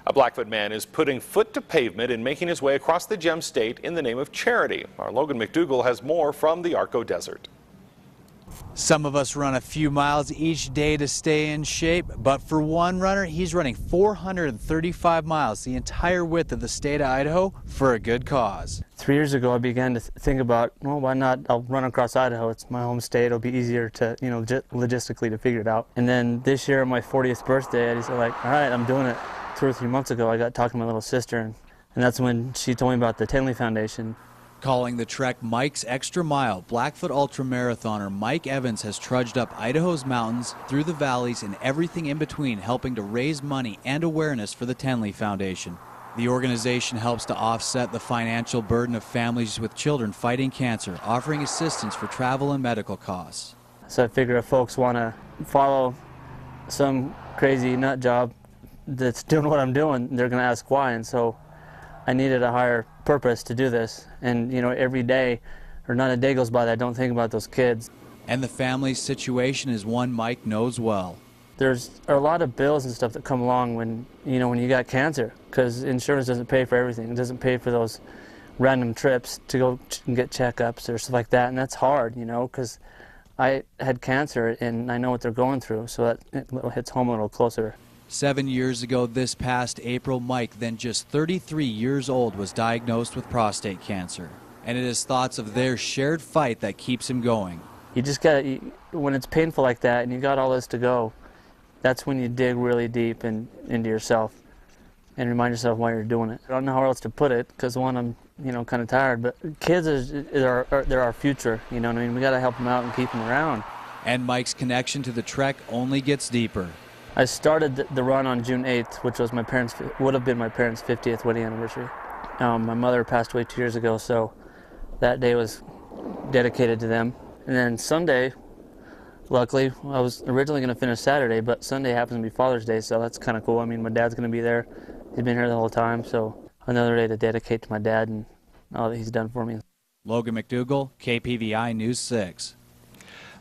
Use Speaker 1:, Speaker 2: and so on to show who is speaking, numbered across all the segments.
Speaker 1: A Blackfoot man is putting foot to pavement and making his way across the gem state in the name of charity. Our Logan McDougall has more from the Arco Desert.
Speaker 2: Some of us run a few miles each day to stay in shape, but for one runner, he's running 435 miles, the entire width of the state of Idaho, for a good cause.
Speaker 3: 3 years ago, I began to think about, well, why not? I'll run across Idaho. It's my home state. It'll be easier to, logistically to figure it out. And then this year, on my 40th birthday, I just like, all right, I'm doing it. 2 or 3 months ago, I got talking to my little sister, and that's when she told me about the Tenley Foundation.
Speaker 2: Calling the trek Mike's Extra Mile, Blackfoot ultramarathoner Mike Evans has trudged up Idaho's mountains, through the valleys, and everything in between, helping to raise money and awareness for the Tenley Foundation. The organization helps to offset the financial burden of families with children fighting cancer, offering assistance for travel and medical costs.
Speaker 3: So I figure if folks want to follow some crazy nut job that's doing what I'm doing, they're going to ask why, and so I needed a higher purpose to do this. And every day, or not a day goes by that I don't think about those kids.
Speaker 2: And the family's situation is one Mike knows well.
Speaker 3: There's a lot of bills and stuff that come along when you got cancer, because insurance doesn't pay for everything. It doesn't pay for those random trips to go and get checkups or stuff like that, and that's hard, because I had cancer and I know what they're going through, so that it hits home a little closer.
Speaker 2: 7 years ago this past April, Mike, then just 33 years old, was diagnosed with prostate cancer. And it is thoughts of their shared fight that keeps him going.
Speaker 3: You just gotta, when it's painful like that and you got all this to go, that's when you dig really deep into yourself and remind yourself why you're doing it. I don't know how else to put it, because one, I'm kind of tired, but kids they're our future, We gotta help them out and keep them around.
Speaker 2: And Mike's connection to the trek only gets deeper.
Speaker 3: I started the run on June 8th, which was would have been my parents' 50th wedding anniversary. My mother passed away 2 years ago, so that day was dedicated to them. And then Sunday, luckily, I was originally going to finish Saturday, but Sunday happens to be Father's Day, so that's kind of cool. My dad's going to be there. He's been here the whole time, so another day to dedicate to my dad and all that he's done for me.
Speaker 2: Logan McDougall, KPVI News 6.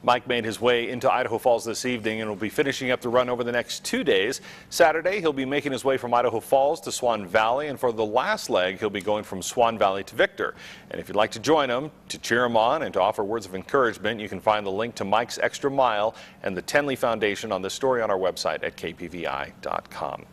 Speaker 1: Mike made his way into Idaho Falls this evening and will be finishing up the run over the next 2 days. Saturday, he'll be making his way from Idaho Falls to Swan Valley, and for the last leg, he'll be going from Swan Valley to Victor. And if you'd like to join him, to cheer him on and to offer words of encouragement, you can find the link to Mike's Extra Mile and the Tenley Foundation on this story on our website at kpvi.com.